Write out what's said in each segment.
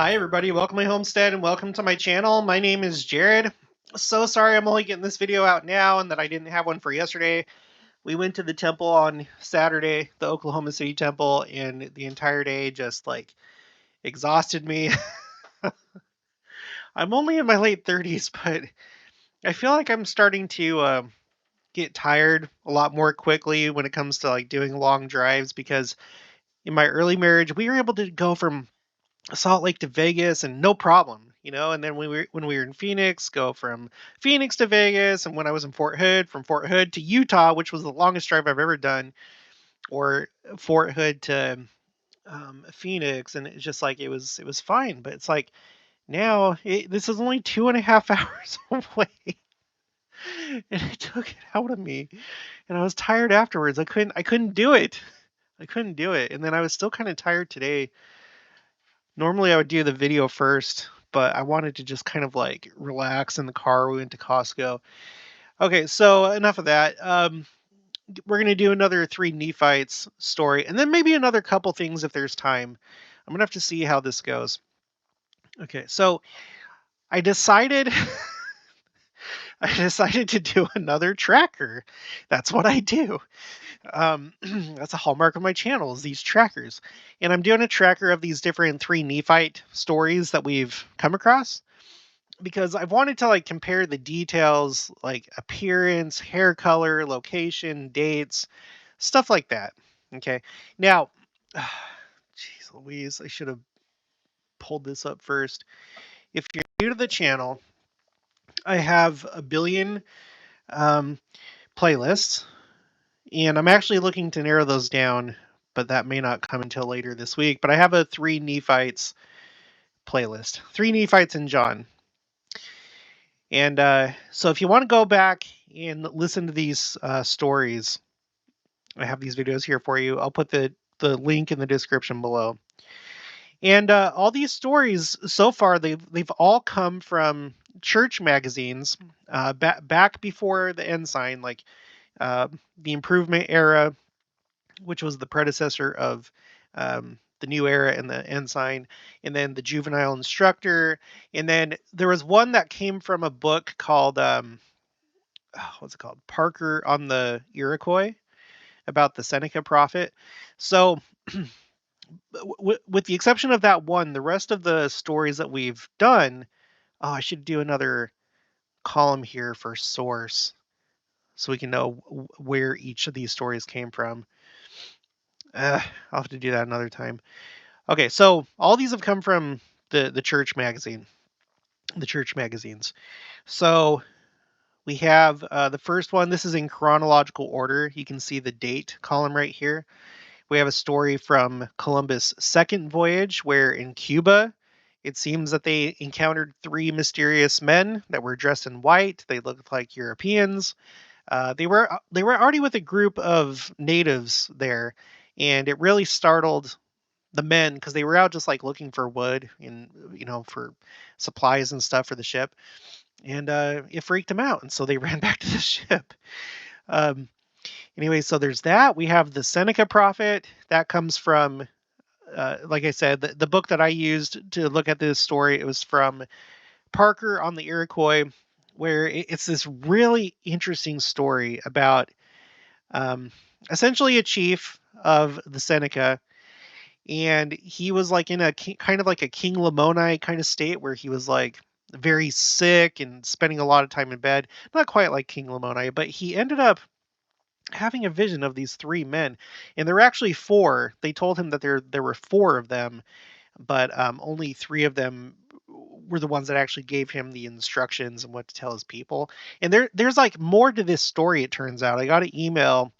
Hi everybody, welcome to my homestead and welcome to my channel. My name is Jared. So sorry I'm only getting this video out now and that I didn't have one for yesterday. We went to the temple on Saturday, the Oklahoma City temple, and the entire day just like exhausted me. I'm only in my late 30s, but I feel like I'm starting to get tired a lot more quickly when it comes to like doing long drives because in my early marriage, we were able to go from Salt Lake to Vegas and no problem, and then when we were in Phoenix, go from Phoenix to Vegas, and when I was in Fort Hood, from Fort Hood to Utah, which was the longest drive I've ever done, or Fort Hood to Phoenix, and it's just like it was fine. But it's like now this is only 2.5 hours away, and it took it out of me, and I was tired afterwards. I couldn't do it. I couldn't do it, and then I was still kind of tired today. Normally, I would do the video first, but I wanted to just kind of like relax in the car. We went to Costco. Okay, so enough of that. We're gonna do another three Nephites story, and then maybe another couple things if there's time. I'm gonna have to see how this goes. Okay, so I decided I decided to do another tracker. That's what I do. That's a hallmark of my channel is these trackers, and I'm doing a tracker of these different three Nephite stories that we've come across because I've wanted to like compare the details, like appearance, hair color, location, dates, stuff like that. Okay, now, jeez Louise, I should have pulled this up first. If you're new to the channel, I have a billion um, playlists. And I'm actually looking to narrow those down, but that may not come until later this week. But I have a three Nephites playlist, three Nephites and John. And so if you want to go back and listen to these stories, I have these videos here for you. I'll put the link in the description below. And all these stories so far, they've all come from church magazines back before the Ensign, like the Improvement era, which was the predecessor of the New Era and the Ensign, and then the Juvenile Instructor, and then there was one that came from a book called what's it called? Parker on the Iroquois, about the Seneca prophet. So, with the exception of that one, the rest of the stories that we've done, oh, I should do another column here for source so we can know where each of these stories came from. I'll have to do that another time. Okay, so all these have come from the church magazine, the church magazines. So we have the first one. This is in chronological order. You can see the date column right here. We have a story from Columbus' second voyage, where in Cuba, it seems that they encountered three mysterious men that were dressed in white. They looked like Europeans. They were already with a group of natives there, and it really startled the men because they were out just like looking for wood and for supplies and stuff for the ship, and it freaked them out, and so they ran back to the ship. Um, anyway, so there's that. We have the Seneca prophet that comes from, like I said, the book that I used to look at this story. It was from Parker on the Iroquois, where it's this really interesting story about essentially a chief of the Seneca, and he was like in a kind of like a King Lamoni kind of state where he was like very sick and spending a lot of time in bed. Not quite like King Lamoni, but he ended up having a vision of these three men, and there were actually four. They told him that there were four of them, but only three of them were the ones that actually gave him the instructions and what to tell his people. And there's like more to this story. It turns out I got an email.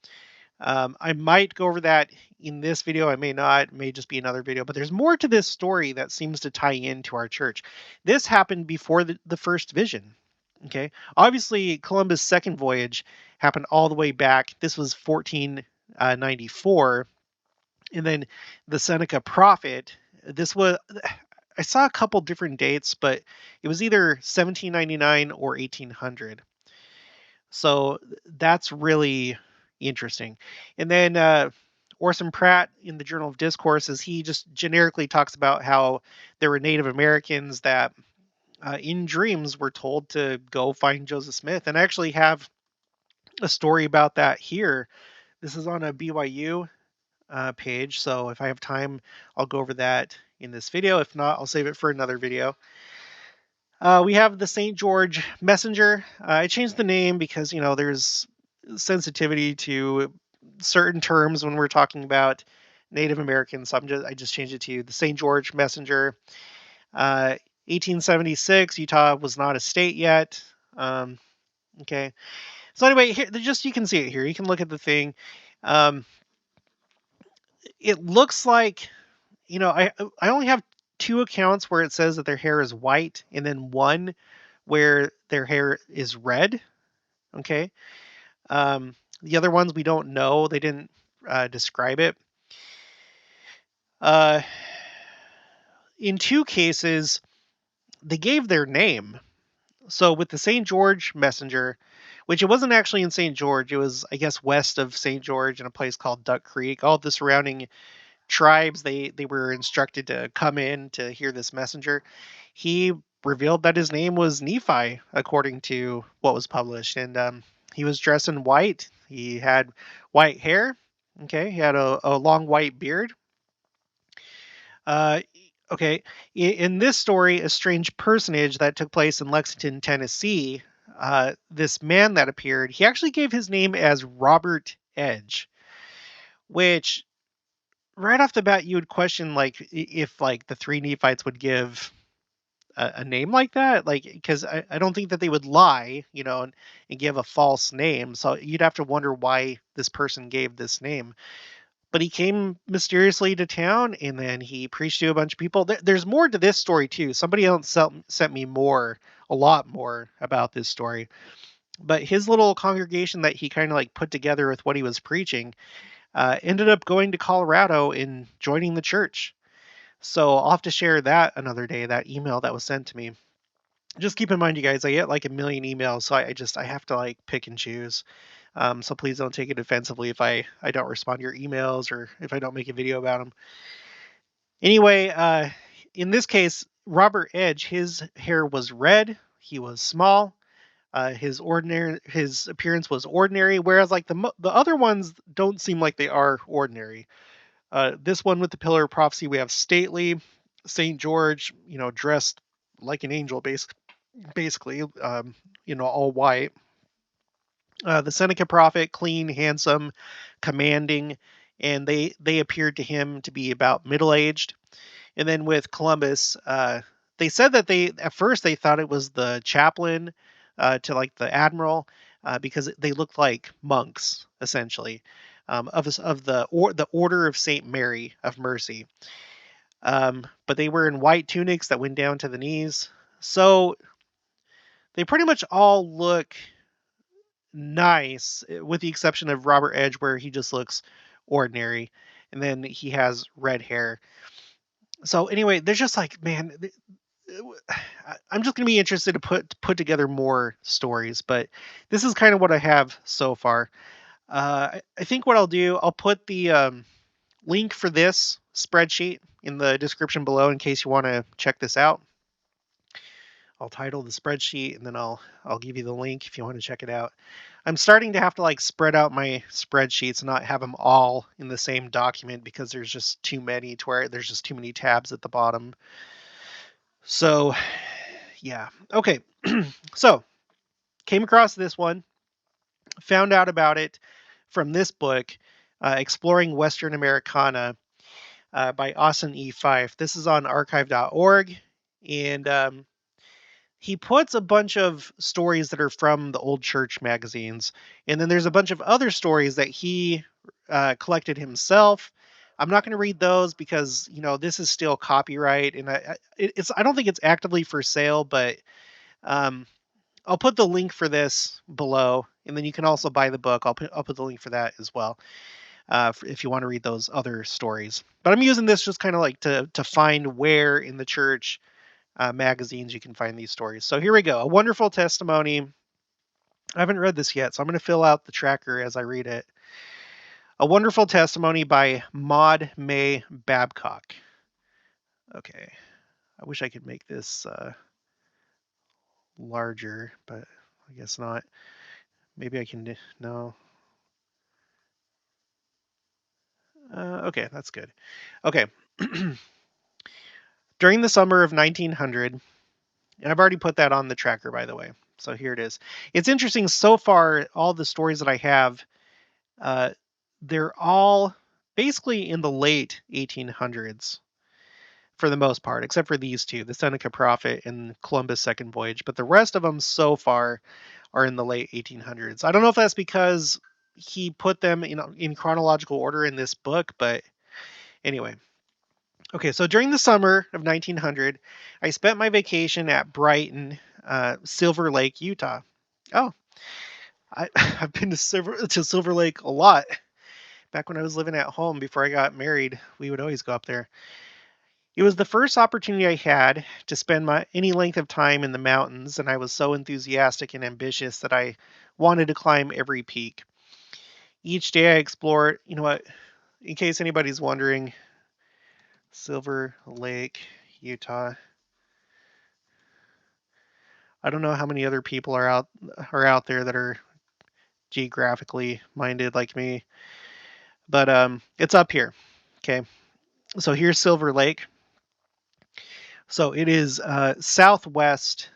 I might go over that in this video. I may not. It may just be another video. But there's more to this story that seems to tie into our church. This happened before the first vision. Okay. Obviously, Columbus' second voyage happened all the way back. This was 1494. And then the Seneca prophet, this was, I saw a couple different dates, but it was either 1799 or 1800. So that's really interesting. And then Orson Pratt in the Journal of Discourses, he just generically talks about how there were Native Americans that in dreams were told to go find Joseph Smith. And I actually have a story about that here. This is on a BYU page, so if I have time, I'll go over that in this video. If not, I'll save it for another video. We have the St. George Messenger. I changed the name because, there's sensitivity to certain terms when we're talking about Native Americans. So I just changed it to the St. George Messenger. 1876, Utah was not a state yet. Okay. So anyway, here, just you can see it here. You can look at the thing. It looks like, I only have 2 accounts where it says that their hair is white, and then 1 where their hair is red. Okay. The other ones we don't know. They didn't describe it. In 2 cases, they gave their name. So with the St. George Messenger, which it wasn't actually in St. George, it was, I guess, west of St. George in a place called Duck Creek. All the surrounding tribes, they were instructed to come in to hear this messenger. He revealed that his name was Nephi, according to what was published. And he was dressed in white. He had white hair. Okay. He had a long white beard. Okay. In this story, a strange personage that took place in Lexington, Tennessee, this man that appeared, he actually gave his name as Robert Edge, which right off the bat, you would question, like, if, like, the 3 Nephites would give a name like that, like, because I don't think that they would lie, and give a false name. So you'd have to wonder why this person gave this name. But he came mysteriously to town, and then he preached to a bunch of people. There's more to this story too. Somebody else sent me a lot more about this story. But his little congregation that he kind of like put together with what he was preaching ended up going to Colorado and joining the church. So I'll have to share that another day, that email that was sent to me. Just keep in mind, you guys, I get like a million emails, so I have to like pick and choose. So please don't take it offensively if I don't respond to your emails or if I don't make a video about them. Anyway, in this case, Robert Edge, his hair was red. He was small. His appearance was ordinary, whereas like the other ones don't seem like they are ordinary. This one with the pillar of prophecy, we have stately St. George, dressed like an angel, basically, all white. The Seneca prophet, clean, handsome, commanding, and they appeared to him to be about middle-aged. And then with Columbus, they said that at first they thought it was the chaplain to like the admiral, because they looked like monks essentially, of the Order of Saint Mary of Mercy. But they were in white tunics that went down to the knees, so they pretty much all look nice, with the exception of Robert Edge, where he just looks ordinary, and then he has red hair. So anyway, there's just like, man, I'm just gonna be interested to put together more stories, but this is kind of what I have so far. I think what I'll do, I'll put the link for this spreadsheet in the description below in case you want to check this out. I'll title the spreadsheet, and then I'll give you the link if you want to check it out. I'm starting to have to like spread out my spreadsheets and not have them all in the same document because there's just too many to where there's just too many tabs at the bottom. So yeah. Okay. So came across this one, found out about it from this book, Exploring Western Americana, by Austin E. Fife. This is on archive.org. And he puts a bunch of stories that are from the old church magazines. And then there's a bunch of other stories that he collected himself. I'm not going to read those because, this is still copyright. And I don't think it's actively for sale, but I'll put the link for this below. And then you can also buy the book. I'll put the link for that as well, if you want to read those other stories. But I'm using this just kind of like to find where in the church magazines you can find these stories. So here we go. A wonderful testimony. I haven't read this yet, so I'm going to fill out the tracker as I read it. A Wonderful Testimony by Maud May Babcock. Okay, I wish I could make this larger, but I guess not. Maybe I can, no. Okay, that's good. Okay. During the summer of 1900, and I've already put that on the tracker, by the way. So here it is. It's interesting so far, all the stories that I have, uh, they're all basically in the late 1800s for the most part, except for these two, the Seneca Prophet and Columbus' Second Voyage. But the rest of them so far are in the late 1800s. I don't know if that's because he put them in chronological order in this book, but anyway. Okay, so during the summer of 1900, I spent my vacation at Brighton, Silver Lake, Utah. Oh, I've been to Silver Lake a lot. Back when I was living at home before I got married, we would always go up there. It was the first opportunity I had to spend any length of time in the mountains, and I was so enthusiastic and ambitious that I wanted to climb every peak. Each day I explored, you know what, in case anybody's wondering, Silver Lake, Utah. I don't know how many other people are out there that are geographically minded like me, but it's up here. Okay, so here's Silver Lake. So it is southeast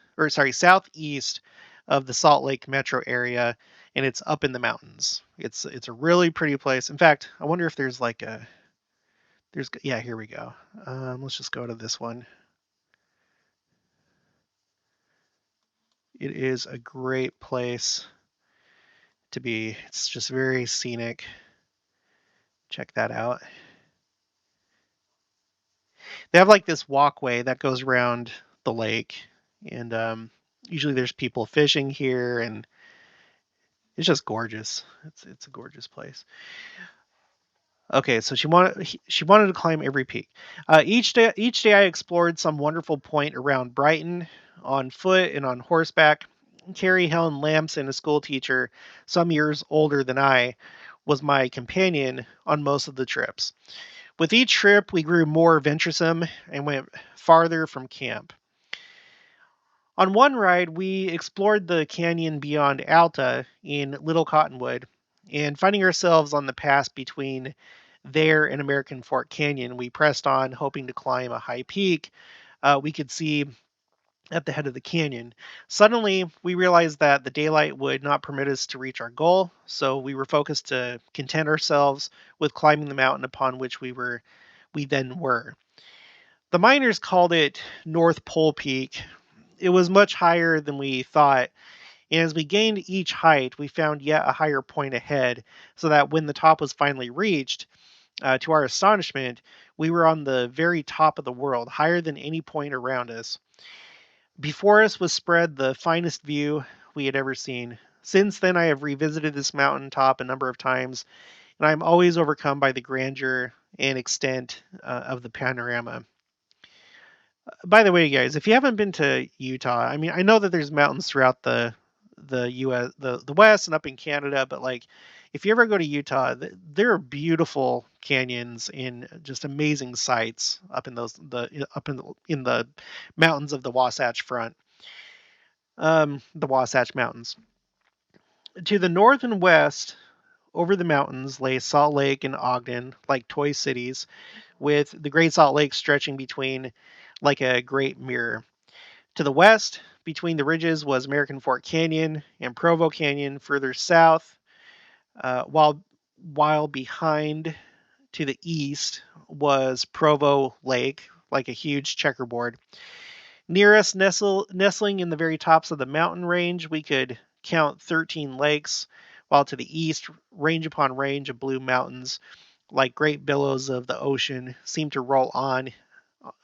of the Salt Lake metro area, and it's up in the mountains. It's a really pretty place. In fact, I wonder if there's like a yeah, here we go. Let's just go to this one. It is a great place to be. It's just very scenic. Check that out. They have like this walkway that goes around the lake, and usually there's people fishing here, and it's just gorgeous. It's a gorgeous place. Okay, so she wanted to climb every peak. Each day I explored some wonderful point around Brighton on foot and on horseback. Carrie Helen Lamson, a school teacher some years older than I, was my companion on most of the trips. With each trip, we grew more venturesome and went farther from camp. On one ride, we explored the canyon beyond Alta in Little Cottonwood, and finding ourselves on the pass between there and American Fork Canyon, we pressed on, hoping to climb a high peak we could see at the head of the canyon. Suddenly, we realized that the daylight would not permit us to reach our goal, so we were focused to content ourselves with climbing the mountain upon which we then were. The miners called it North Pole Peak. It was much higher than we thought, and as we gained each height, we found yet a higher point ahead, so that when the top was finally reached, to our astonishment, we were on the very top of the world, higher than any point around us. Before us was spread the finest view we had ever seen. Since then, I have revisited this mountain top a number of times, and I'm always overcome by the grandeur and extent of the panorama. By the way, guys, if you haven't been to Utah, I mean, I know that there's mountains throughout the U.S. the West and up in Canada, but like, if you ever go to Utah, there are beautiful canyons and just amazing sights up in the mountains of the Wasatch Front, the Wasatch Mountains. To the north and west, over the mountains, lay Salt Lake and Ogden, like toy cities, with the Great Salt Lake stretching between like a great mirror. To the west, between the ridges, was American Fork Canyon and Provo Canyon. Further south, while behind to the east was Provo Lake, like a huge checkerboard. Near us, nestling in the very tops of the mountain range, we could count 13 lakes, while to the east, range upon range of blue mountains, like great billows of the ocean, seemed to roll on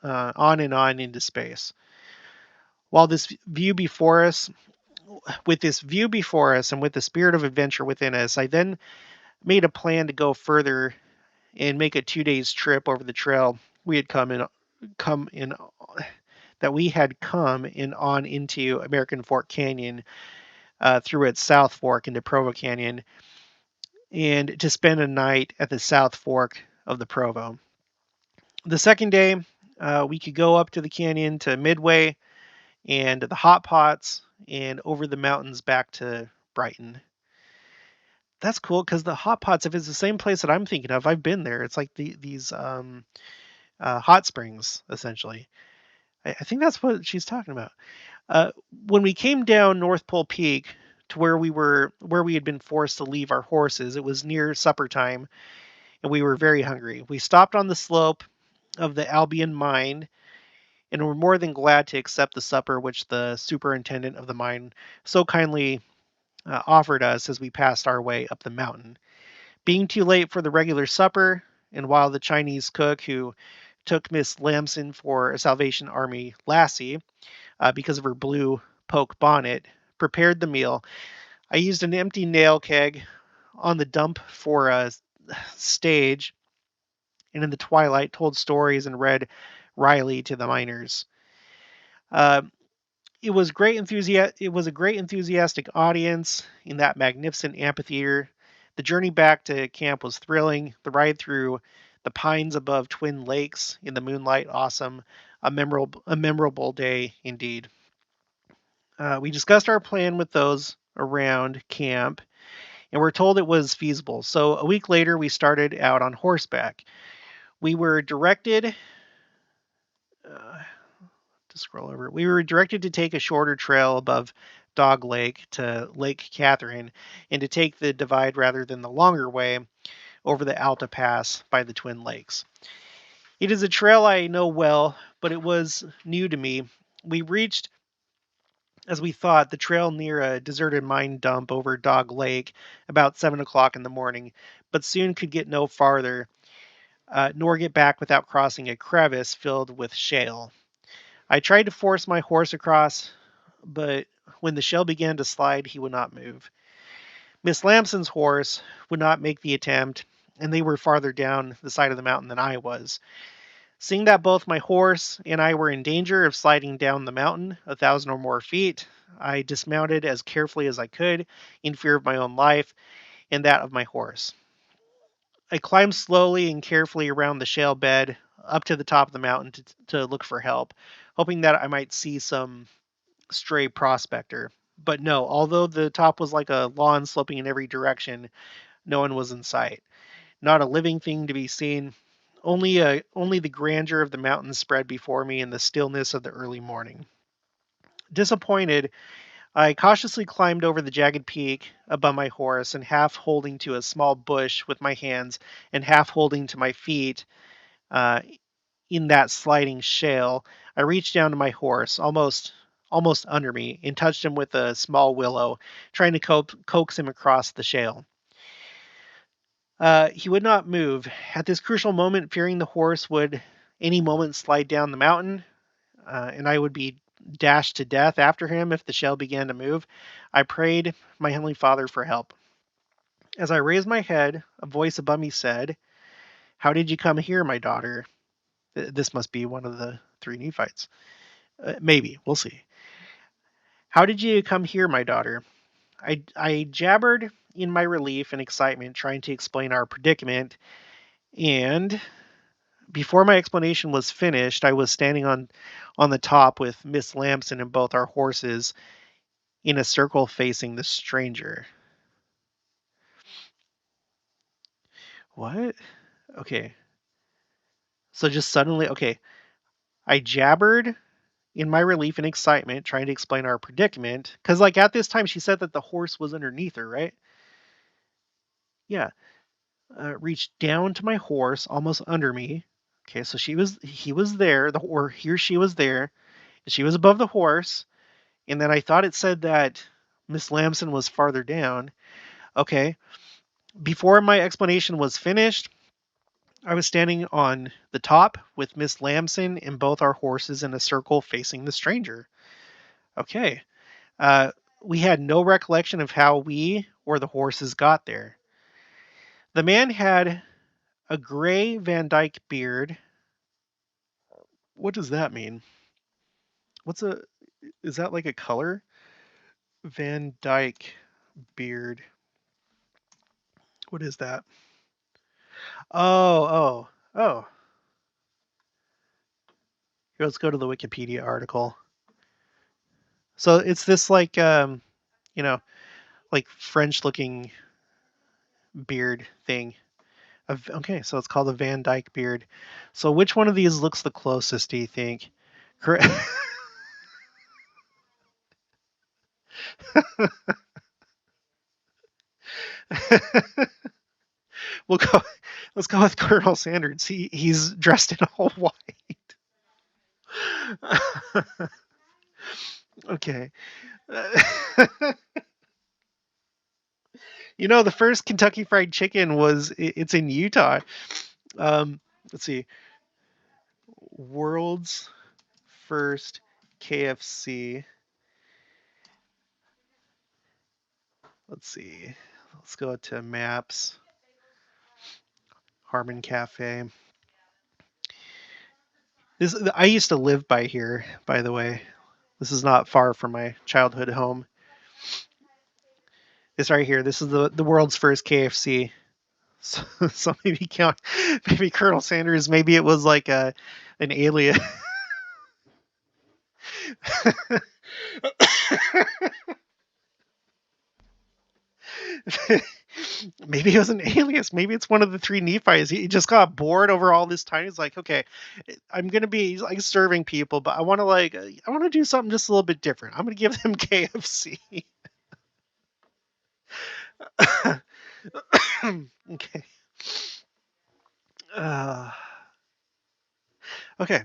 and on into space. While this view before us, with this view before us and with the spirit of adventure within us, I then made a plan to go further and make a 2 days trip over the trail we had come in that we had come in on into American Fork Canyon through its South Fork into Provo Canyon. and to spend a night at the South Fork of the Provo. The second day, we could go up to the canyon to Midway and the Hot Pots and over the mountains back to Brighton. That's cool because the Hot Pots, if it's the same place that I'm thinking of, I've been there. It's like these hot springs, essentially. I think that's what she's talking about. Uh, when we came down North Pole Peak to where we had been forced to leave our horses, it was near supper time, and we were very hungry. We stopped on the slope of the Albion mine, and were more than glad to accept the supper which the superintendent of the mine so kindly offered us as we passed our way up the mountain. Being too late for the regular supper, and while the Chinese cook who took Miss Lamson for a Salvation Army lassie because of her blue poke bonnet, prepared the meal, I used an empty nail keg on the dump for a stage, and in the twilight told stories and read Riley to the miners. Uh, it was a great enthusiastic audience in that magnificent amphitheater. The journey back to camp was thrilling. The ride through the pines above Twin Lakes in the moonlight, awesome. A memorable day indeed. We discussed our plan with those around camp and were told it was feasible. So a week later, we started out on horseback. We were directed uh, to scroll over. We were directed to take a shorter trail above Dog Lake to Lake Catherine and to take the divide rather than the longer way over the Alta Pass by the Twin Lakes. It is a trail I know well, but it was new to me. We reached, as we thought, the trail near a deserted mine dump over Dog Lake about 7 o'clock in the morning, but soon could get no farther, nor get back without crossing a crevice filled with shale. I tried to force my horse across, but when the shell began to slide, he would not move. Miss Lamson's horse would not make the attempt, and they were farther down the side of the mountain than I was. Seeing that both my horse and I were in danger of sliding down the mountain 1,000 or more feet, I dismounted as carefully as I could, in fear of my own life and that of my horse. I climbed slowly and carefully around the shale bed up to the top of the mountain to look for help, hoping that I might see some stray prospector. But no, although the top was like a lawn sloping in every direction, no one was in sight. Not a living thing to be seen. Only the grandeur of the mountains spread before me in the stillness of the early morning. Disappointed, I cautiously climbed over the jagged peak above my horse, and half holding to a small bush with my hands, and half holding to my feet uh, in that sliding shale, I reached down to my horse, almost under me, and touched him with a small willow, trying to coax him across the shale. He would not move. At this crucial moment, fearing the horse would any moment slide down the mountain, and I would be dashed to death after him if the shell began to move, I prayed my Heavenly Father for help. As I raised my head, a voice above me said, "How did you come here, my daughter?" This must be one of the three Nephites. Maybe. We'll see. "How did you come here, my daughter?" I jabbered in my relief and excitement, trying to explain our predicament, and before my explanation was finished, I was standing on the top with Miss Lamson and both our horses in a circle facing the stranger. What? Okay. So just suddenly, okay. I jabbered in my relief and excitement, trying to explain our predicament. Because, like, at this time, she said that the horse was underneath her, right? Yeah. Reached down to my horse, almost under me. Okay, so he was there, or he or she was there. And she was above the horse. And then I thought it said that Miss Lamson was farther down. Okay. Before my explanation was finished, I was standing on the top with Miss Lamson and both our horses in a circle facing the stranger. Okay. Uh, we had no recollection of how we or the horses got there. The man had a gray Van Dyke beard. What does that mean? What's a Is that like a color? Van Dyke beard. What is that? Oh. Here, let's go to the Wikipedia article. So it's this like you know, like French looking beard thing. Okay, so it's called a Van Dyke beard. So which one of these looks the closest, do you think? Correct. we'll go. Let's go with Colonel Sanders. He's dressed in all white. Okay. The first Kentucky Fried Chicken it's in Utah. Let's see. World's first KFC. Let's see. Let's go to maps. Harmon Cafe. I used to live by here, by the way. This is not far from my childhood home. This right here. This is the world's first KFC. So maybe Colonel Sanders. Maybe it was like an alien. Maybe it was an alias. Maybe it's one of the three Nephites. He just got bored over all this time. He's like, okay, I'm gonna be like serving people, but I want to do something just a little bit different. I'm gonna give them KFC. Okay. Okay.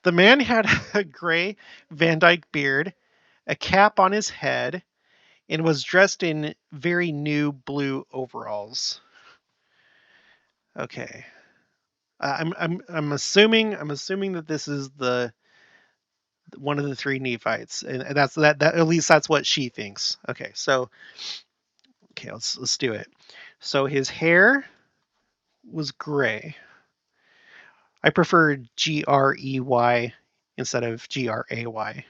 The man had a gray Van Dyke beard, a cap on his head, and was dressed in very new blue overalls. Okay. I'm assuming that this is the one of the three Nephites, and that's that at least that's what she thinks. Okay, let's do it. So his hair was gray. I prefer Grey instead of Gray,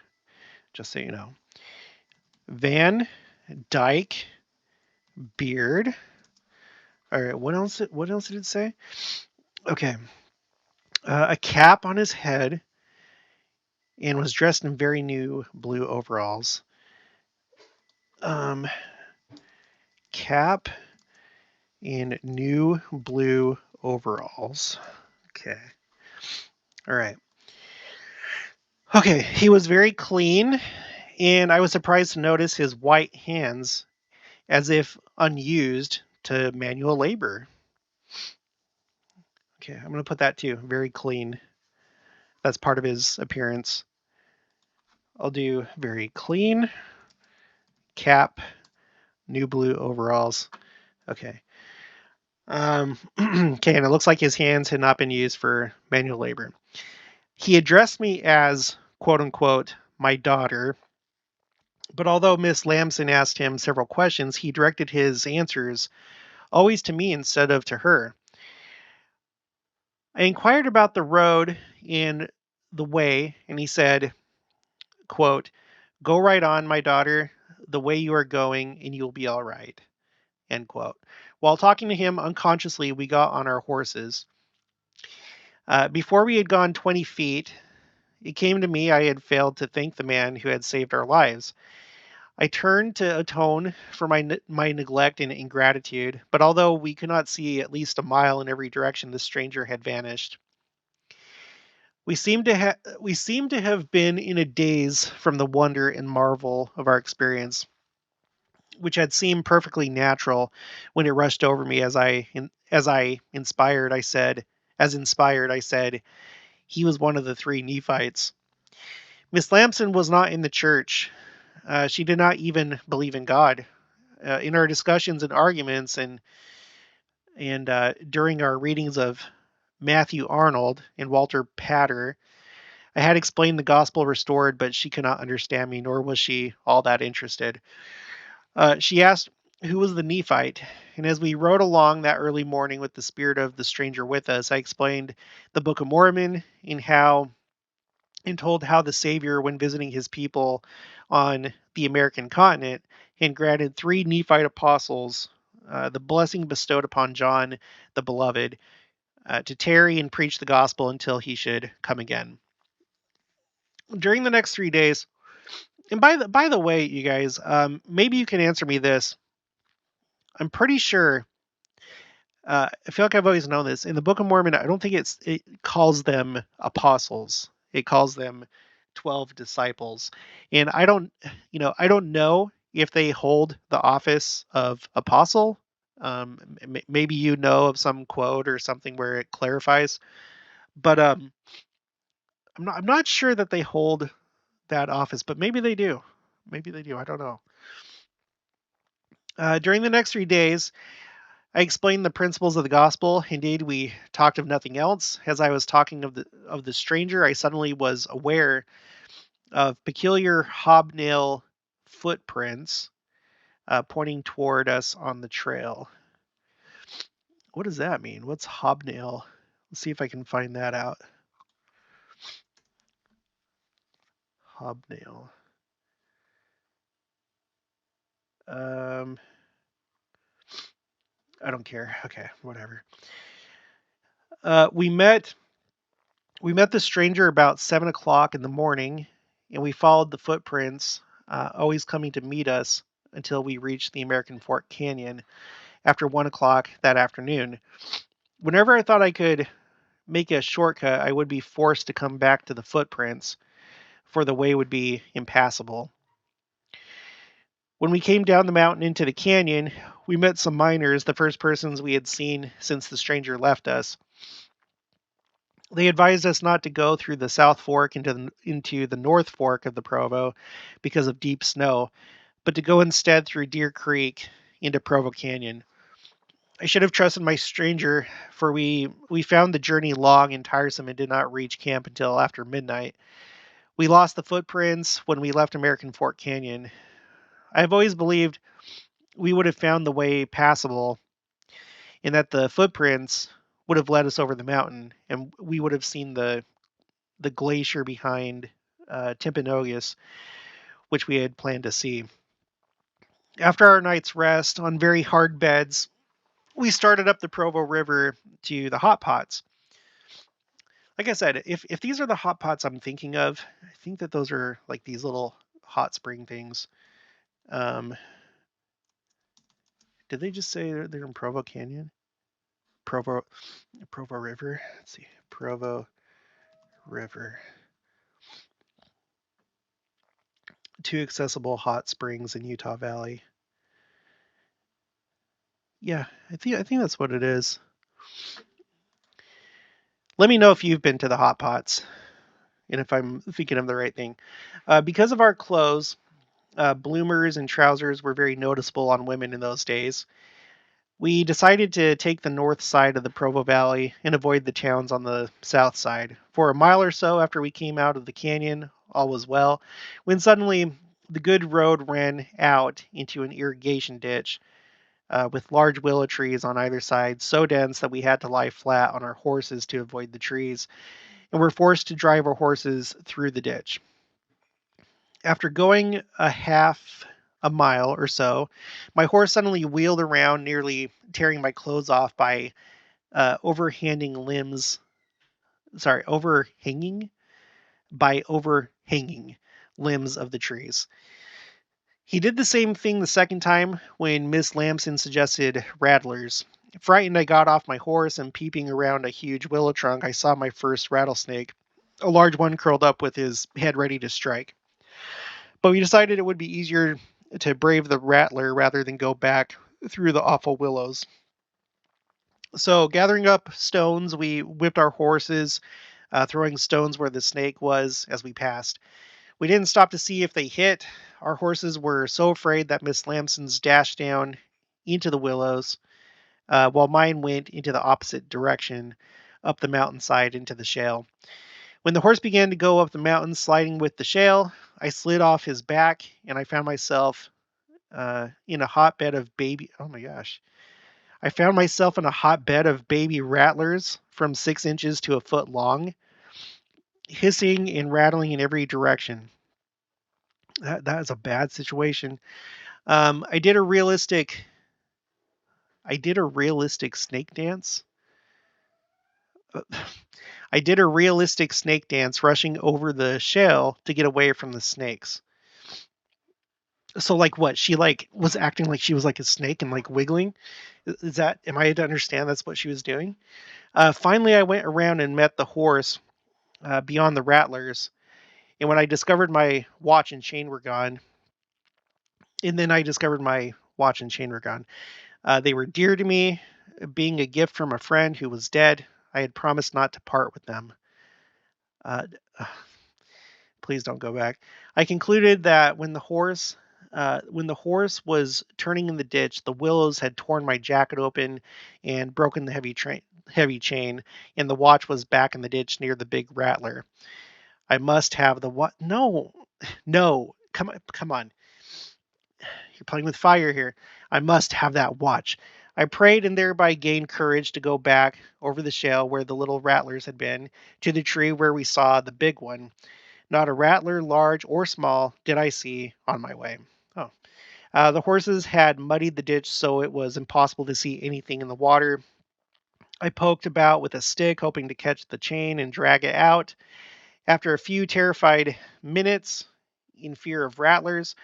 just so you know. Van Dyke beard. All right, what else did it say? Okay. A cap on his head and was dressed in very new blue overalls. Cap in new blue overalls. Okay. All right. Okay, he was very clean, and I was surprised to notice his white hands as if unused to manual labor. Okay, I'm going to put that too. Very clean. That's part of his appearance. I'll do very clean, cap, new blue overalls. Okay. Okay, and it looks like his hands had not been used for manual labor. He addressed me as, quote unquote, my daughter, but although Miss Lamson asked him several questions, he directed his answers always to me instead of to her. I inquired about the road and the way, and he said, quote, go right on, my daughter, the way you are going, and you'll be all right, end quote. While talking to him unconsciously, we got on our horses. Before we had gone 20 feet, it came to me I had failed to thank the man who had saved our lives. I turned to atone for my neglect and ingratitude, but although we could not see at least a mile in every direction, the stranger had vanished. We seemed to have been in a daze from the wonder and marvel of our experience, which had seemed perfectly natural when it rushed over me inspired, I said, he was one of the three Nephites. Miss Lamson was not in the church. She did not even believe in God. In our discussions and arguments and during our readings of Matthew Arnold and Walter Pater, I had explained the gospel restored, but she could not understand me, nor was she all that interested. She asked who was the Nephite, and as we rode along that early morning with the spirit of the stranger with us, I explained the Book of Mormon and told how the Savior, when visiting his people on the American continent, had granted three Nephite apostles the blessing bestowed upon John the Beloved, to tarry and preach the gospel until he should come again. During the next 3 days, and by the way, you guys, maybe you can answer me this. I'm pretty sure. I feel like I've always known this. In the Book of Mormon, I don't think it calls them apostles. It calls them 12 disciples. And I don't know if they hold the office of apostle. Maybe you know of some quote or something where it clarifies, but I'm not sure that they hold that office, but maybe they do. Maybe they do. I don't know. During the next 3 days, I explained the principles of the gospel. Indeed, we talked of nothing else. As I was talking of the stranger, I suddenly was aware of peculiar hobnail footprints pointing toward us on the trail. What does that mean? What's hobnail? Let's see if I can find that out. Hobnail. I don't care. Okay, whatever. We met the stranger about 7 o'clock in the morning, and we followed the footprints, always coming to meet us until we reached the American Fork Canyon after 1 o'clock that afternoon. Whenever I thought I could make a shortcut, I would be forced to come back to the footprints, for the way would be impassable. When we came down the mountain into the canyon, we met some miners, the first persons we had seen since the stranger left us. They advised us not to go through the South Fork into the North Fork of the Provo because of deep snow, but to go instead through Deer Creek into Provo Canyon. I should have trusted my stranger, for we found the journey long and tiresome and did not reach camp until after midnight. We lost the footprints when we left American Fork Canyon. I have always believed we would have found the way passable, and that the footprints would have led us over the mountain, and we would have seen the glacier behind Timpanogos, which we had planned to see. After our night's rest on very hard beds, we started up the Provo River to the hot pots. Like I said, if these are the hot pots I'm thinking of, I think that those are like these little hot spring things. Did they just say they're in Provo Canyon? Provo River. Let's see. Provo River. 2 accessible hot springs in Utah Valley. Yeah, I think that's what it is. Let me know if you've been to the hot pots and if I'm thinking of the right thing. Because of our clothes, bloomers and trousers were very noticeable on women in those days. We decided to take the north side of the Provo Valley and avoid the towns on the south side. For a mile or so after we came out of the canyon, all was well, when suddenly the good road ran out into an irrigation ditch with large willow trees on either side, so dense that we had to lie flat on our horses to avoid the trees, and were forced to drive our horses through the ditch. After going a mile or so, my horse suddenly wheeled around, nearly tearing my clothes off by overhanging limbs of the trees. He did the same thing the second time when Miss Lamson suggested rattlers. Frightened, I got off my horse, and peeping around a huge willow trunk, I saw my first rattlesnake, a large one curled up with his head ready to strike. But we decided it would be easier to brave the rattler rather than go back through the awful willows. So, gathering up stones, we whipped our horses, throwing stones where the snake was as we passed. We didn't stop to see if they hit. Our horses were so afraid that Miss Lamson's dashed down into the willows, while mine went into the opposite direction, up the mountainside into the shale. When the horse began to go up the mountain, sliding with the shale, I slid off his back, and I found myself in a hotbed of baby. Oh my gosh! I found myself in a hotbed of baby rattlers from 6 inches to a foot long, hissing and rattling in every direction. That is a bad situation. I did a realistic I did a realistic snake dance. I did a realistic snake dance rushing over the shell to get away from the snakes. So like what? She like was acting like she was like a snake and like wiggling. Is that am I to understand that's what she was doing? Finally, I went around and met the horse beyond the rattlers. And when I discovered my watch and chain were gone, and then I discovered my watch and chain were gone. They were dear to me, being a gift from a friend who was dead. I had promised not to part with them. Uh, Please don't go back. I concluded that when the horse was turning in the ditch, the willows had torn my jacket open and broken the heavy chain, and the watch was back in the ditch near the big rattler. I must have the what? No, no, come on. You're playing with fire here. I must have that watch. I prayed and thereby gained courage to go back over the shale where the little rattlers had been, to the tree where we saw the big one. Not a rattler, large or small, did I see on my way. Oh. The horses had muddied the ditch so it was impossible to see anything in the water. I poked about with a stick, hoping to catch the chain and drag it out. After a few terrified minutes, in fear of rattlers,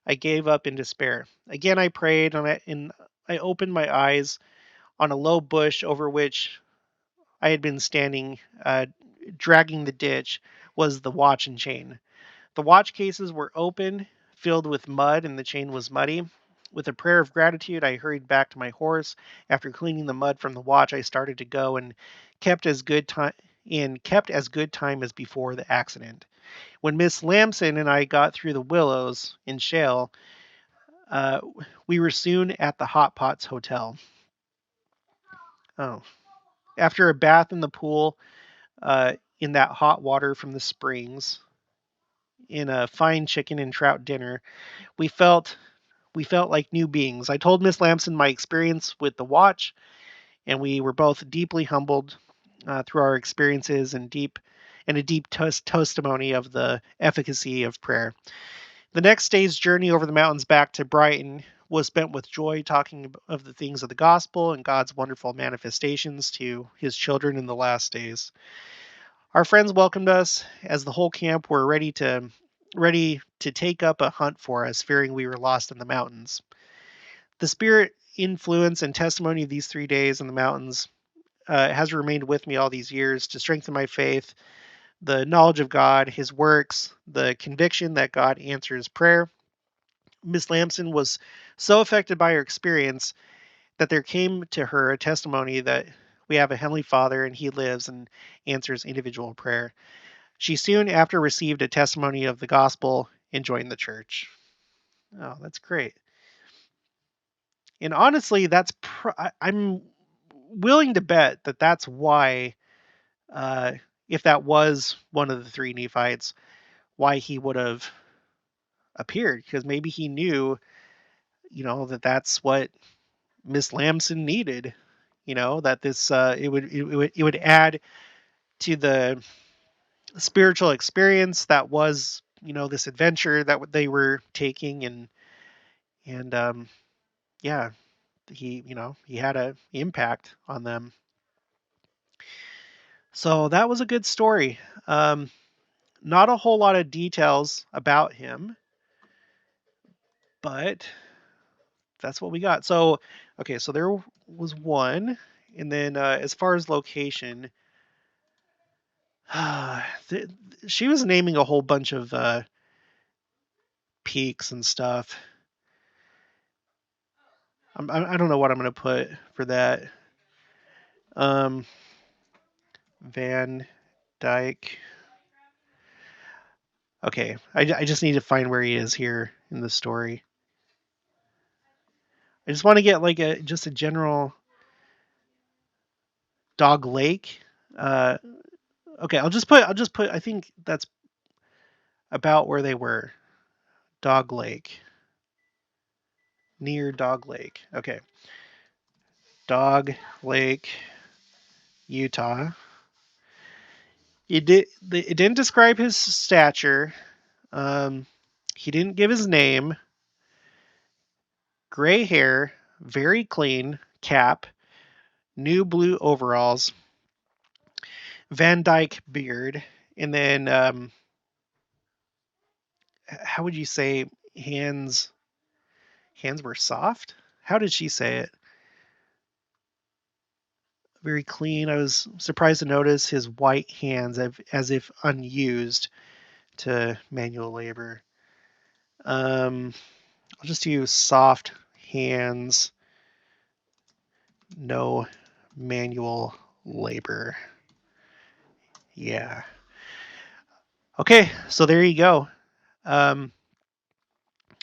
I gave up in despair. Again, I prayed, and I opened my eyes on a low bush over which I had been standing, dragging the ditch, was the watch and chain. The watch cases were open, filled with mud, and the chain was muddy. With a prayer of gratitude, I hurried back to my horse. After cleaning the mud from the watch, I started to go and kept as good time as before the accident. When Miss Lamson and I got through the willows in Shale, uh, we were soon at the Hot Pots Hotel. Oh, after a bath in the pool, in that hot water from the springs, in a fine chicken and trout dinner, we felt we felt like new beings. I told Miss Lamson my experience with the watch, and we were both deeply humbled through our experiences and a deep testimony of the efficacy of prayer. The next day's journey over the mountains back to Brighton was spent with joy, talking of the things of the gospel and God's wonderful manifestations to his children in the last days. Our friends welcomed us as the whole camp were ready to take up a hunt for us, fearing we were lost in the mountains. The spirit, influence, and testimony of these 3 days in the mountains has remained with me all these years to strengthen my faith, the knowledge of God, his works, the conviction that God answers prayer. Miss Lamson was so affected by her experience that there came to her a testimony that we have a Heavenly Father and he lives and answers individual prayer. She soon after received a testimony of the gospel and joined the church. Oh, that's great. And honestly, I'm willing to bet that that's why, uh, if that was one of the three Nephites, why he would have appeared, because maybe he knew, that that's what Miss Lamson needed. That this it would add to the spiritual experience that was this adventure that they were taking, and yeah, he had a impact on them. So that was a good story. Not a whole lot of details about him, but that's what we got. So, okay, so there was one, and then as far as location, th- she was naming a whole bunch of peaks and stuff. I don't know what I'm gonna put for that. Um, Van Dyke. Okay, I just need to find where he is here in the story. I just want to get like just a general Dog Lake. Uh, okay, I'll just put. I think that's about where they were. Dog Lake, near Dog Lake. Okay, Dog Lake, Utah. It didn't describe his stature. Um, he didn't give his name. Gray hair, very clean, cap, new blue overalls, Van Dyke beard, and then how would you say hands? Hands were soft. How did she say it? Very clean. I was surprised to notice his white hands as if unused to manual labor. I'll just use soft hands, no manual labor. Yeah. Okay, so there you go. Um,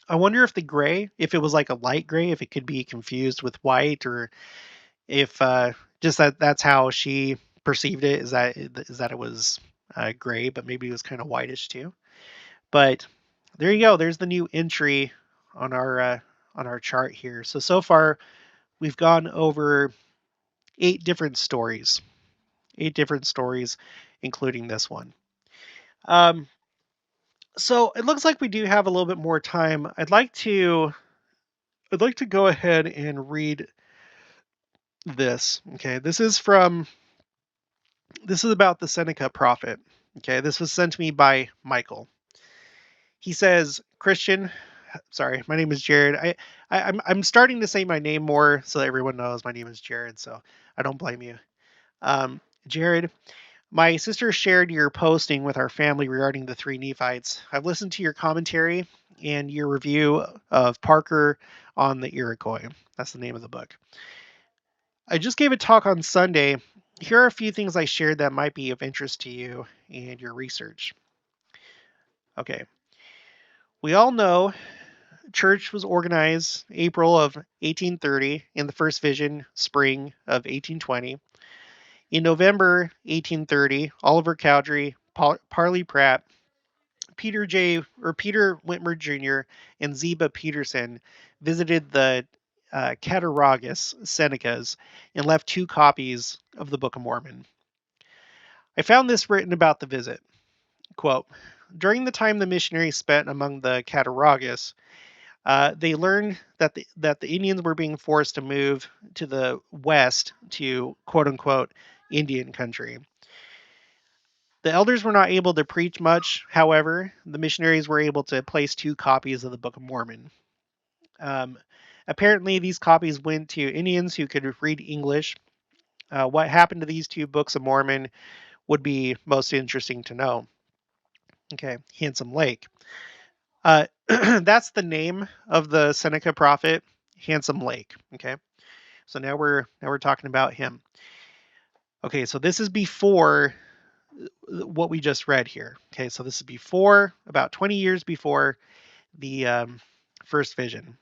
I wonder if the gray, if it was like a light gray, if it could be confused with white, or if just that's how she perceived it. Is that it was gray, but maybe it was kind of whitish too. But there you go. There's the new entry on our chart here. So far we've gone over 8 different stories, 8 different stories, including this one. Um, so it looks like we do have a little bit more time. I'd like to go ahead and read this. Okay, this is about the Seneca prophet. Okay, this was sent to me by Michael. He says, Christian, sorry, my name is Jared. I'm starting to say my name more so that everyone knows my name is Jared, so I don't blame you. Jared, my sister shared your posting with our family regarding the 3 Nephites. I've listened to your commentary and your review of Parker on the Iroquois. That's the name of the book. I just gave a talk on Sunday. Here are a few things I shared that might be of interest to you and your research. Okay. We all know church was organized April of 1830 in the first vision, spring of 1820. In November 1830, Oliver Cowdery, Parley Pratt, Peter Whitmer Jr., and Ziba Peterson visited the Cattaraugus Senecas and left 2 copies of the Book of Mormon. I found this written about the visit. Quote, during the time the missionaries spent among the Cattaraugus, they learned that the Indians were being forced to move to the west to quote unquote Indian country. The elders were not able to preach much. However, the missionaries were able to place 2 copies of the Book of Mormon. Um, Apparently, these copies went to Indians who could read English. What happened to these 2 books of Mormon would be most interesting to know. Okay, Handsome Lake. That's the name of the Seneca prophet, Handsome Lake. Okay, so now we're talking about him. Okay, so this is before what we just read here. Okay, so this is before, about 20 years before the first vision.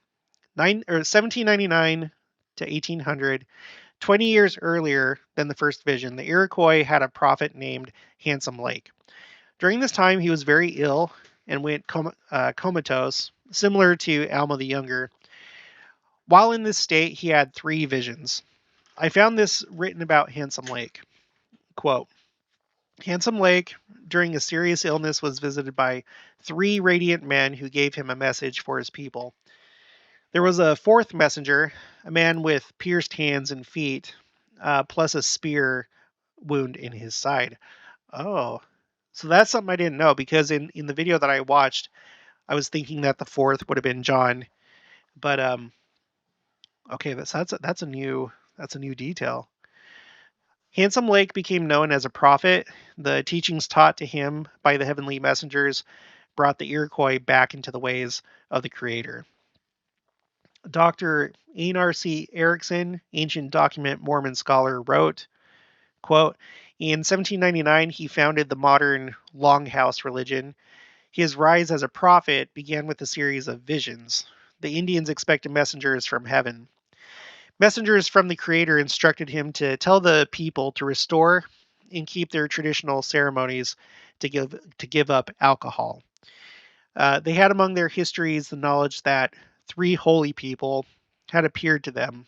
1799 to 1800, 20 years earlier than the first vision, the Iroquois had a prophet named Handsome Lake. During this time, he was very ill and went comatose, similar to Alma the Younger. While in this state, he had 3 visions. I found this written about Handsome Lake. Quote, Handsome Lake, during a serious illness, was visited by 3 radiant men who gave him a message for his people. There was a 4th messenger, a man with pierced hands and feet, plus a spear wound in his side. Oh, so that's something I didn't know, because in the video that I watched, I was thinking that the 4th would have been John, but okay, that's a new detail. Handsome Lake became known as a prophet. The teachings taught to him by the heavenly messengers brought the Iroquois back into the ways of the Creator. Dr. Einar C. Erickson, ancient document Mormon scholar, wrote, quote, in 1799, he founded the modern Longhouse religion. His rise as a prophet began with a series of visions. The Indians expected messengers from heaven. Messengers from the Creator instructed him to tell the people to restore and keep their traditional ceremonies, to give up alcohol. They had among their histories the knowledge that 3 holy people had appeared to them,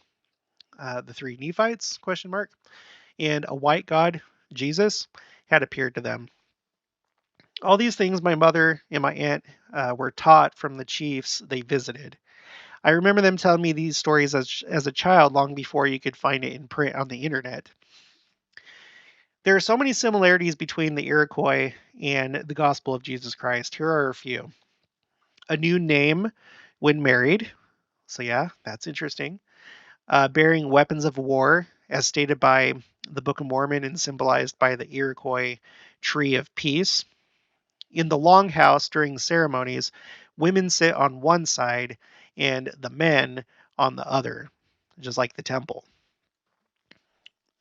the 3 Nephites, question mark, and a white god, Jesus, had appeared to them. All these things my mother and my aunt were taught from the chiefs they visited. I remember them telling me these stories as a child, long before you could find it in print on the internet. There are so many similarities between the Iroquois and the gospel of Jesus Christ. Here are a few. A new name when married. So, yeah, that's interesting. Bearing weapons of war, as stated by the Book of Mormon and symbolized by the Iroquois tree of peace. In the longhouse during ceremonies, women sit on one side and the men on the other, just like the temple.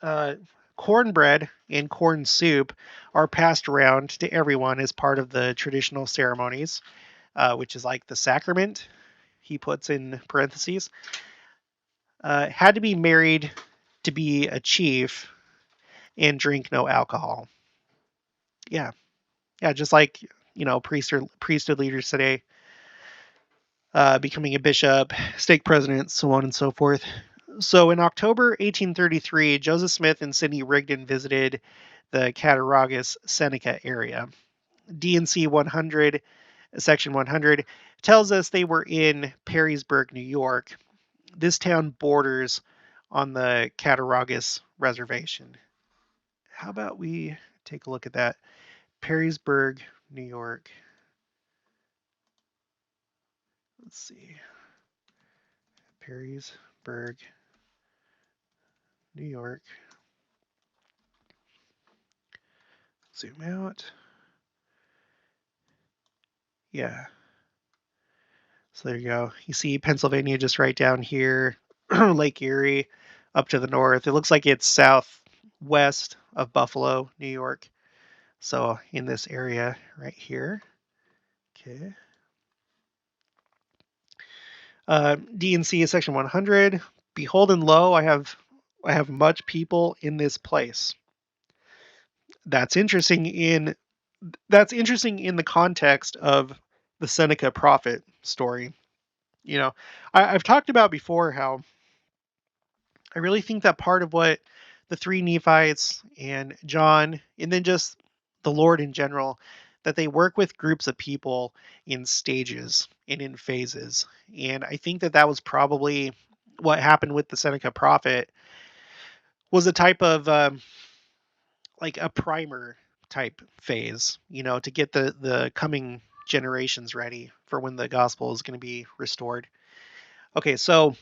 Uh, Cornbread and corn soup are passed around to everyone as part of the traditional ceremonies, which is like the sacrament, he puts in parentheses. Had to be married to be a chief and drink no alcohol. Yeah, yeah, just like priesthood leaders today, becoming a bishop, stake president, so on and so forth. So in October 1833, Joseph Smith and Sidney Rigdon visited the Cattaraugus Seneca area. D&C 100, section 100, tells us they were in Perrysburg, New York. This town borders on the Cattaraugus Reservation. How about we take a look at that? Perrysburg, New York. Let's see. Perrysburg, New York. Zoom out. Yeah. So there you go. You see Pennsylvania just right down here, Lake Erie up to the north. It looks like it's southwest of Buffalo, New York. So in this area right here. Okay. D&C is section 100. Behold and lo, I have much people in this place. That's interesting in the context of the Seneca prophet story. I've talked about before how I really think that part of what the three Nephites and John, and then just the Lord in general, that they work with groups of people in stages and in phases. And I think that was probably what happened with the Seneca prophet, was a type of like a primer type phase, to get the coming generations ready for when the gospel is going to be restored. Okay, so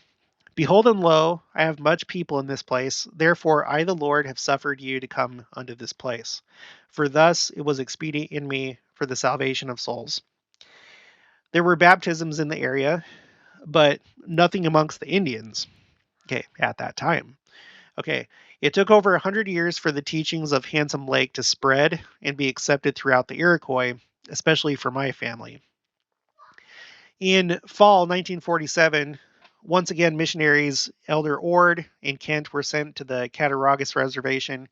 behold and lo, I have much people in this place. Therefore, I, the Lord, have suffered you to come unto this place. For thus it was expedient in me for the salvation of souls. There were baptisms in the area, but nothing amongst the Indians. Okay, at that time. Okay, it took over 100 years for the teachings of Handsome Lake to spread and be accepted throughout the Iroquois, especially for my family. In fall 1947, once again, missionaries Elder Ord and Kent were sent to the Cattaraugus Reservation.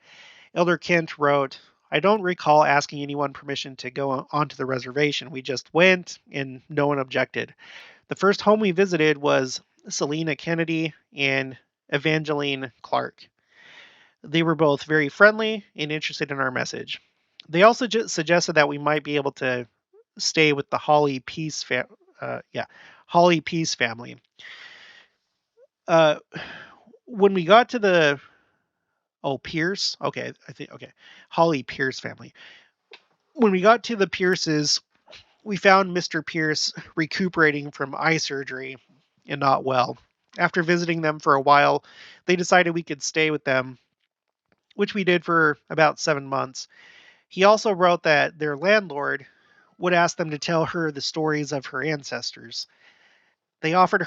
Elder Kent wrote, I don't recall asking anyone permission to go onto the reservation. We just went, and no one objected. The first home we visited was Selena Kennedy and Evangeline Clark. They were both very friendly and interested in our message. They also suggested that we might be able to stay with the Holly Peace family. When we got to the Pierce, Holly Pierce family. When we got to the Pierces, we found Mr. Pierce recuperating from eye surgery and not well. After visiting them for a while, they decided we could stay with them, which we did for about 7 months. He also wrote that their landlord would ask them to tell her the stories of her ancestors. They offered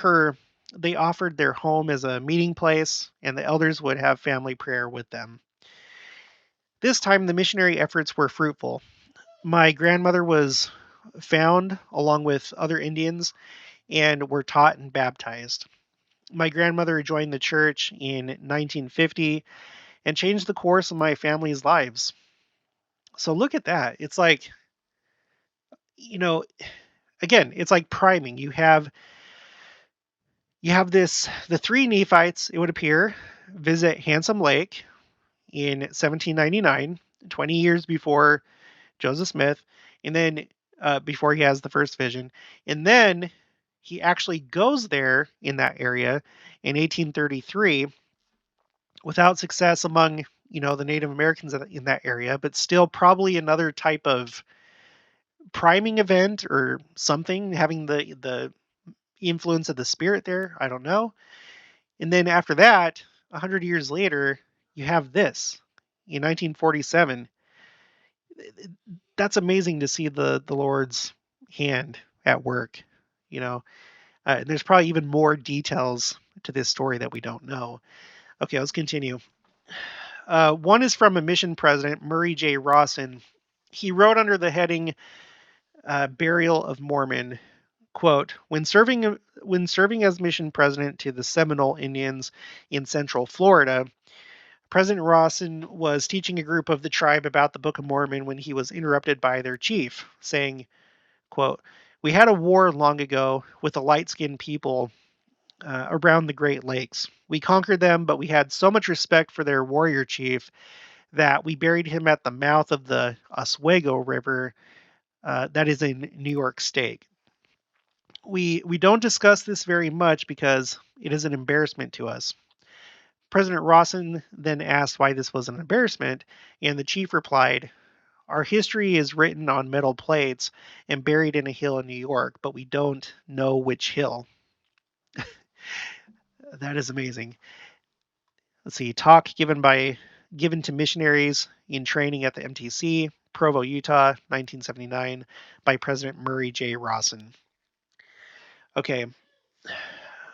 their home as a meeting place, and the elders would have family prayer with them. This time, the missionary efforts were fruitful. My grandmother was found along with other Indians and were taught and baptized. My grandmother joined the church in 1950 and changed the course of my family's lives. So look at that. It's like, again, it's like priming. You have the three Nephites, it would appear, visit Handsome Lake in 1799, 20 years before Joseph Smith, and then before he has the first vision. And then he actually goes there in that area in 1833 without success among the Native Americans in that area, but still probably another type of priming event or something having the influence of the spirit there. I don't know. And then after that, 100 years later, you have this in 1947. That's amazing to see the Lord's hand at work. You know, there's probably even more details to this story that we don't know. Okay, let's continue. One is from a mission president, Murray J. Rawson. He wrote under the heading "Burial of Mormon." Quote, when serving as mission president to the Seminole Indians in central Florida, President Rawson was teaching a group of the tribe about the Book of Mormon when he was interrupted by their chief, saying, quote, "We had a war long ago with the light-skinned people around the Great Lakes. We conquered them, but we had so much respect for their warrior chief that we buried him at the mouth of the Oswego River that is in New York State. We don't discuss this very much because it is an embarrassment to us." President Rawson then asked why this was an embarrassment, and the chief replied, "Our history is written on metal plates and buried in a hill in New York, but we don't know which hill." That is amazing. Let's see. Talk given to missionaries in training at the MTC, Provo, Utah, 1979, by President Murray J. Rawson. Okay.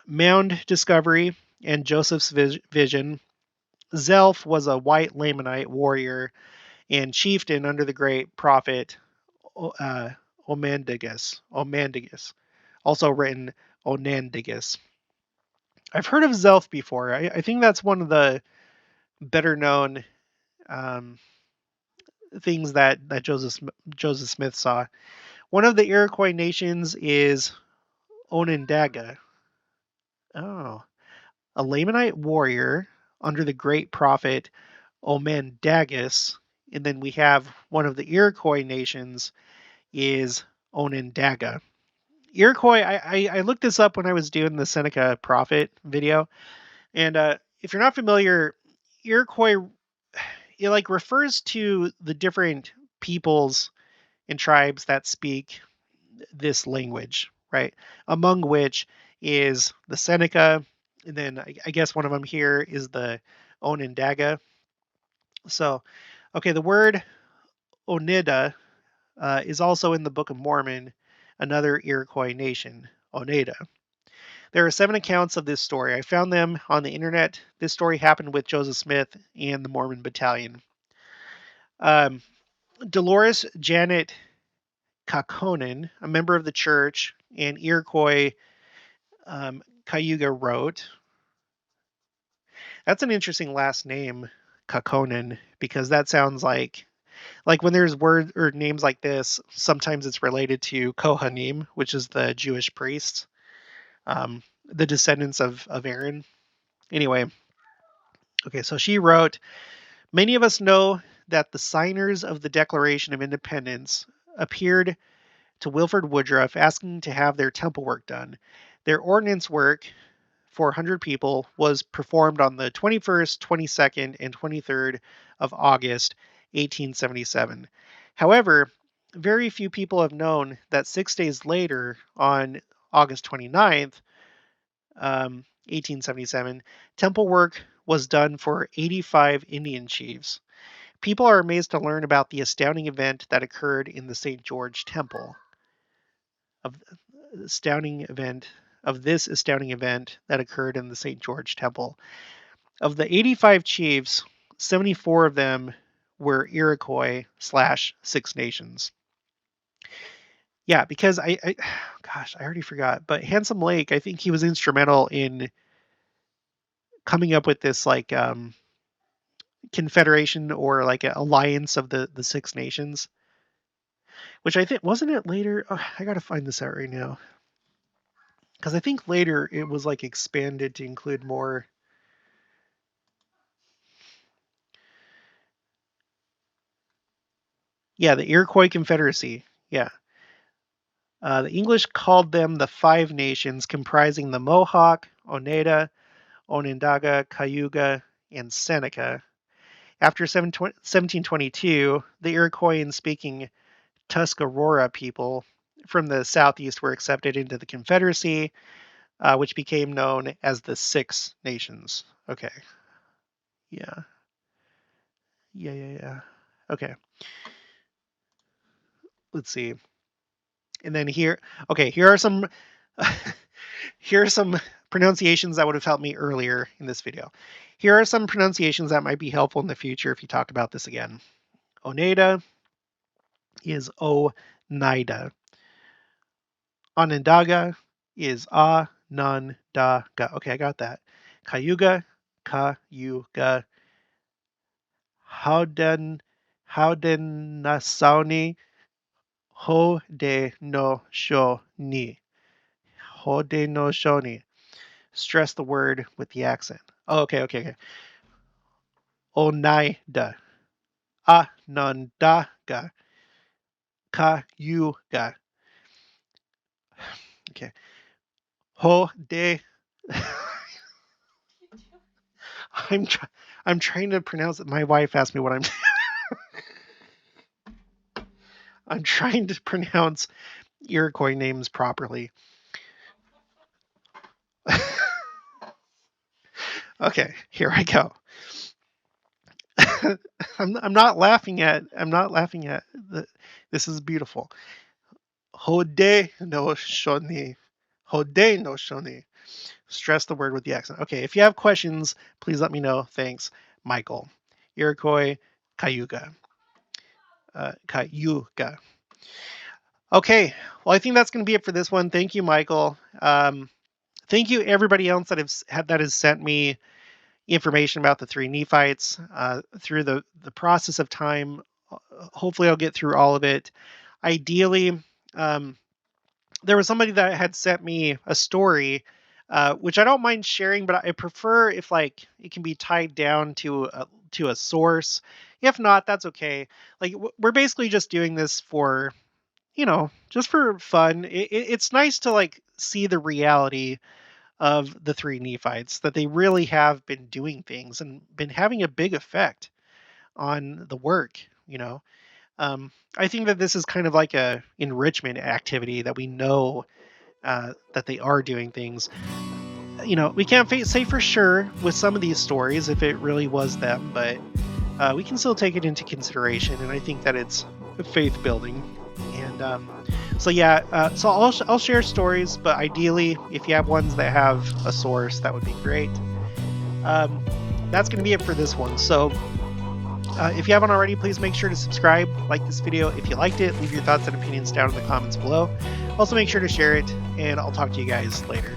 Mound discovery and Joseph's vision. Zelph was a white Lamanite warrior and chieftain under the great prophet uh, Omandigus, also written Onandigus. I've heard of Zelph before. I think that's one of the better known um, things that Joseph Smith saw. One of the Iroquois nations is Onondaga. Oh, a Lamanite warrior under the great prophet Omandagus. And then we have one of the Iroquois nations is Onondaga. Iroquois, I looked this up when I was doing the Seneca prophet video. And if you're not familiar, Iroquois, it like refers to the different peoples and tribes that speak this language, right? Among which is the Seneca, and then I guess one of them here is the Onondaga. So, okay, the word Oneida is also in the Book of Mormon, another Iroquois nation, Oneida. There are 7 accounts of this story. I found them on the internet. This story happened with Joseph Smith and the Mormon Battalion. Um, Dolores Janet Kakonen, a member of the church, and Iroquois Cayuga wrote. That's an interesting last name, Kakonen, because that sounds like when there's words or names like this, sometimes it's related to Kohanim, which is the Jewish priests, the descendants of Aaron. Anyway, okay, so she wrote, "Many of us know that the signers of the Declaration of Independence appeared to Wilford Woodruff asking to have their temple work done. Their ordnance work, 400 people, was performed on the 21st, 22nd, and 23rd of August, 1877. However, very few people have known that 6 days later, on August 29th, 1877, temple work was done for 85 Indian chiefs. People are amazed to learn about the astounding event that occurred in the St. George Temple. Of this astounding event that occurred in the St. George Temple. Of the 85 chiefs, 74 of them were Iroquois / Six Nations." Yeah, because gosh, I already forgot, but Handsome Lake, I think he was instrumental in coming up with this confederation or like an alliance of the Six Nations, which I think wasn't it later. Oh, I gotta find this out right now because I think later it was like expanded to include more. Yeah, the Iroquois Confederacy. Yeah. The English called them the Five Nations, comprising the Mohawk, Oneida, Onondaga, Cayuga, and Seneca. After 1722, the Iroquois-speaking Tuscarora people from the southeast were accepted into the Confederacy, which became known as the Six Nations. Okay. Yeah. Yeah. Okay. Let's see. And then here, okay, here are some here are some pronunciations that would have helped me earlier in this video. Here are some pronunciations that might be helpful in the future if you talk about this again. Oneida is Oneida. Onondaga is Anondaga. Okay, I got that. Cayuga, Cayuga. Haudenosaunee, Haudenosaunee. Haudenosaunee. Stress the word with the accent. Oh, okay. Oneida. Anondaga. Cayuga. Okay. Hode. I'm trying to pronounce it. My wife asked me what I'm trying to pronounce Iroquois names properly. Okay, here I go. I'm not laughing at this is beautiful. Haudenosaunee. Haudenosaunee. Stress the word with the accent. Okay, if you have questions, please let me know. Thanks, Michael. Iroquois, Cayuga. Cayuga. Okay, well, I think that's going to be it for this one. Thank you, Michael. Thank you, everybody else that has sent me information about the three Nephites through the process of time. Hopefully, I'll get through all of it. Ideally, there was somebody that had sent me a story, which I don't mind sharing, but I prefer if like it can be tied down to a source. If not, that's okay. Like we're basically just doing this for, just for fun. It's nice to like see the reality of the three Nephites, that they really have been doing things and been having a big effect on the work. I think that this is kind of like a enrichment activity that we know that they are doing things. We can't say for sure with some of these stories if it really was them, but we can still take it into consideration, and I think that it's faith building. And so I'll share stories, but ideally, if you have ones that have a source, that would be great. That's going to be it for this one. So if you haven't already, please make sure to subscribe, like this video. If you liked it, leave your thoughts and opinions down in the comments below. Also, make sure to share it, and I'll talk to you guys later.